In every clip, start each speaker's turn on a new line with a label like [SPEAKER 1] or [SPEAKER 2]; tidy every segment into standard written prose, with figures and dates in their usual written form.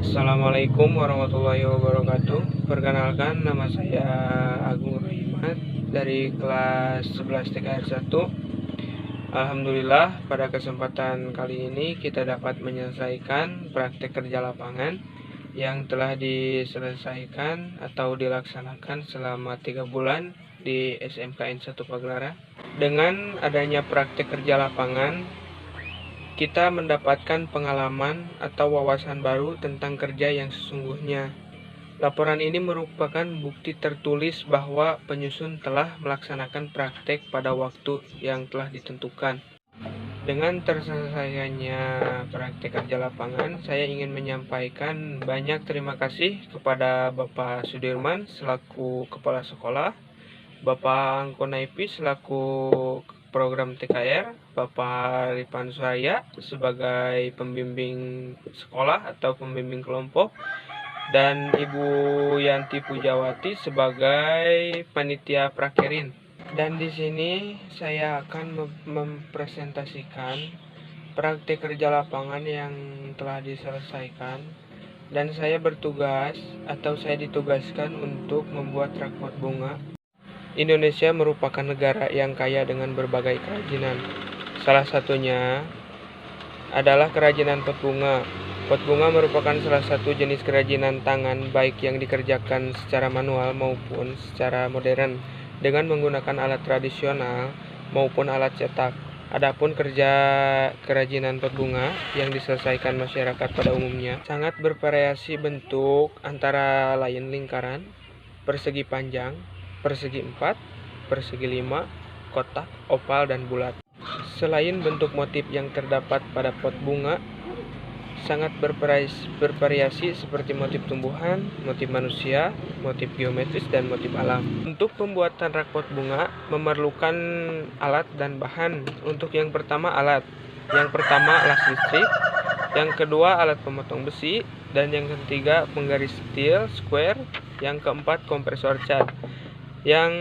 [SPEAKER 1] Assalamualaikum warahmatullahi wabarakatuh. Perkenalkan, nama saya Agung Rohimat dari kelas 11 TKR 1. Alhamdulillah, pada kesempatan kali ini kita dapat menyelesaikan praktek kerja lapangan yang telah diselesaikan atau dilaksanakan selama 3 bulan di SMKN 1 Pagelaran. Dengan adanya praktek kerja lapangan, kita mendapatkan pengalaman atau wawasan baru tentang kerja yang sesungguhnya. Laporan ini merupakan bukti tertulis bahwa penyusun telah melaksanakan praktek pada waktu yang telah ditentukan. Dengan terselesaikannya praktek kerja lapangan, saya ingin menyampaikan banyak terima kasih kepada Bapak Sudirman selaku Kepala Sekolah, Bapak Angko Naipi selaku program TKR, Bapak Ripan Suraya sebagai pembimbing sekolah atau pembimbing kelompok, dan Ibu Yanti Pujawati sebagai panitia prakerin. Dan di sini saya akan mempresentasikan praktek kerja lapangan yang telah diselesaikan, dan saya bertugas atau saya ditugaskan untuk membuat rak pot bunga. Indonesia merupakan negara yang kaya dengan berbagai kerajinan. Salah satunya adalah kerajinan pot bunga. Pot bunga merupakan salah satu jenis kerajinan tangan baik yang dikerjakan secara manual maupun secara modern dengan menggunakan alat tradisional maupun alat cetak. Adapun kerajinan pot bunga yang diselesaikan masyarakat pada umumnya sangat bervariasi bentuk, antara lain lingkaran, persegi panjang, persegi 4, persegi 5, kotak, oval, dan bulat. Selain bentuk motif yang terdapat pada pot bunga sangat bervariasi seperti motif tumbuhan, motif manusia, motif geometris, dan motif alam. Untuk pembuatan rak pot bunga memerlukan alat dan bahan. Untuk yang pertama yang pertama las listrik, yang kedua alat pemotong besi, dan yang ketiga penggaris steel square, yang keempat kompresor cat. Yang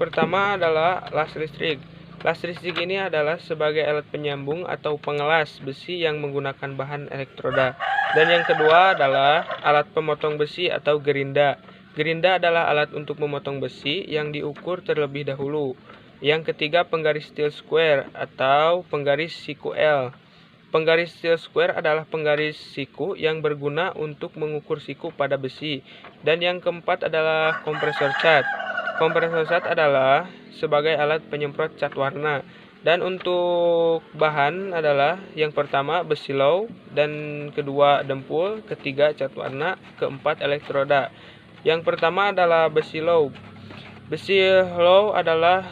[SPEAKER 1] pertama adalah las listrik. Las listrik ini adalah sebagai alat penyambung atau pengelas besi yang menggunakan bahan elektroda. Dan yang kedua adalah alat pemotong besi atau gerinda. Gerinda adalah alat untuk memotong besi yang diukur terlebih dahulu. Yang ketiga penggaris steel square atau penggaris siku L. Penggaris steel square adalah penggaris siku yang berguna untuk mengukur siku pada besi. Dan yang keempat adalah kompresor cat. Kompresor cat adalah sebagai alat penyemprot cat warna. Dan untuk bahan adalah yang pertama besi low, dan kedua dempul, ketiga cat warna, keempat elektroda. Yang pertama adalah besi low. Besi low adalah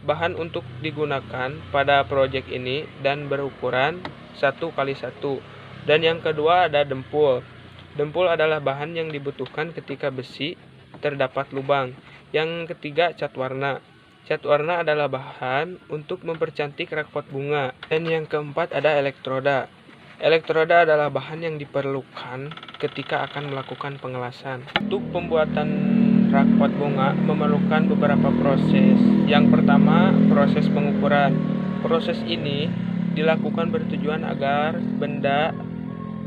[SPEAKER 1] bahan untuk digunakan pada proyek ini dan berukuran 1x1. Dan yang kedua ada dempul. Dempul adalah bahan yang dibutuhkan ketika besi terdapat lubang. Yang ketiga cat warna. Cat warna adalah bahan untuk mempercantik rak pot bunga. Dan yang keempat ada elektroda. Elektroda adalah bahan yang diperlukan ketika akan melakukan pengelasan. Untuk pembuatan rak pot bunga memerlukan beberapa proses. Yang pertama proses pengukuran. Proses ini dilakukan bertujuan agar benda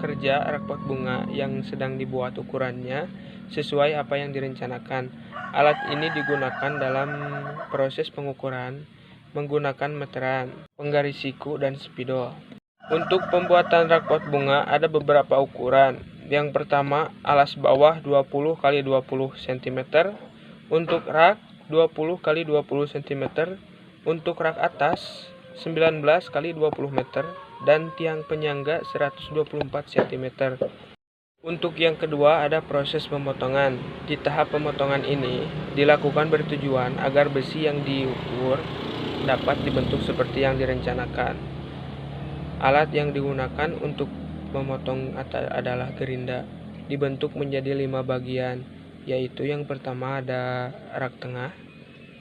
[SPEAKER 1] kerja rak pot bunga yang sedang dibuat ukurannya sesuai apa yang direncanakan. Alat ini digunakan dalam proses pengukuran menggunakan meteran, penggaris siku, dan spidol. Untuk pembuatan rak pot bunga ada beberapa ukuran. Yang pertama alas bawah 20 x 20 cm, untuk rak 20 x 20 cm, untuk rak atas 19 x 20 meter, dan tiang penyangga 124 cm. Untuk yang kedua ada proses pemotongan. Di tahap pemotongan ini dilakukan bertujuan agar besi yang diukur dapat dibentuk seperti yang direncanakan. Alat yang digunakan untuk memotong adalah gerinda. Dibentuk menjadi 5 bagian, yaitu yang pertama ada rak tengah,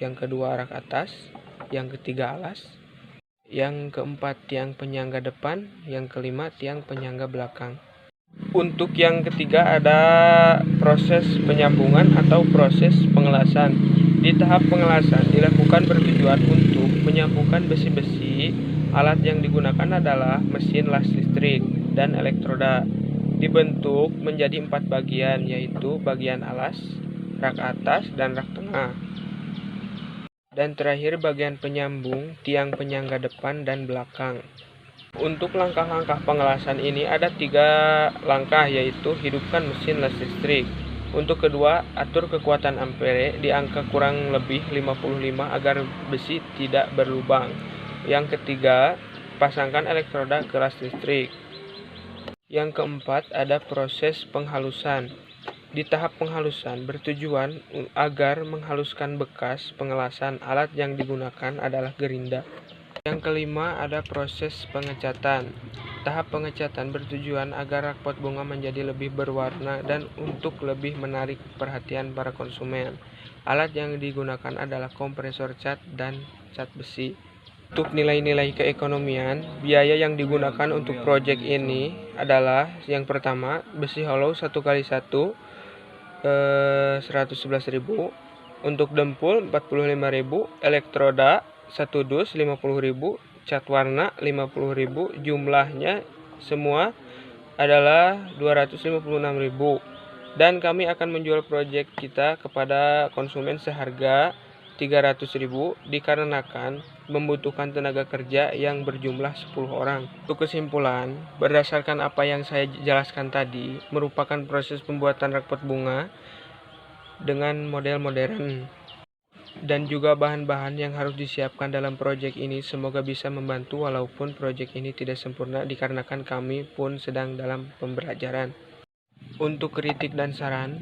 [SPEAKER 1] yang kedua rak atas, yang ketiga alas, yang keempat tiang penyangga depan, yang kelima tiang penyangga belakang. Untuk yang ketiga ada proses penyambungan atau proses pengelasan. Di tahap pengelasan dilakukan bertujuan untuk menyambungkan besi-besi. Alat yang digunakan adalah mesin las listrik dan elektroda. dibentuk menjadi 4 bagian, yaitu bagian alas, rak atas, dan rak tengah. Dan terakhir bagian penyambung, tiang penyangga depan dan belakang. Untuk langkah-langkah pengelasan ini ada 3 langkah, yaitu hidupkan mesin las listrik. Untuk kedua, atur kekuatan ampere di angka kurang lebih 55 agar besi tidak berlubang. Yang ketiga, pasangkan elektroda ke las listrik. Yang keempat, ada proses penghalusan. Di tahap penghalusan bertujuan agar menghaluskan bekas pengelasan. Alat yang digunakan adalah gerinda. Yang kelima, ada proses pengecatan. Tahap pengecatan bertujuan agar rak pot bunga menjadi lebih berwarna dan untuk lebih menarik perhatian para konsumen. Alat yang digunakan adalah kompresor cat dan cat besi. Untuk nilai-nilai keekonomian, biaya yang digunakan untuk proyek ini adalah yang pertama, besi hollow 1x1 111.000, untuk dempul 45.000, elektroda 1 dus 50.000, cat warna 50.000, jumlahnya semua adalah 256.000. Dan kami akan menjual proyek kita kepada konsumen seharga 300.000 dikarenakan membutuhkan tenaga kerja yang berjumlah 10 orang. Untuk kesimpulan, berdasarkan apa yang saya jelaskan tadi, merupakan proses pembuatan rak pot bunga dengan model modern dan juga bahan-bahan yang harus disiapkan dalam proyek ini. Semoga bisa membantu walaupun proyek ini tidak sempurna dikarenakan kami pun sedang dalam pembelajaran. Untuk kritik dan saran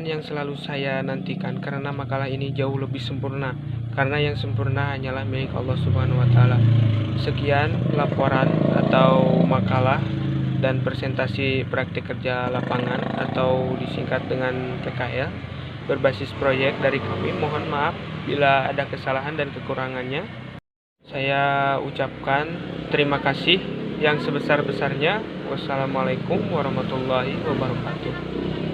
[SPEAKER 1] yang selalu saya nantikan karena makalah ini jauh lebih sempurna, karena yang sempurna hanyalah milik Allah Subhanahu wa Ta'ala. Sekian laporan atau makalah dan presentasi praktik kerja lapangan atau disingkat dengan PKL berbasis proyek dari kami. Mohon maaf bila ada kesalahan dan kekurangannya. Saya ucapkan terima kasih yang sebesar-besarnya. Wassalamualaikum warahmatullahi wabarakatuh.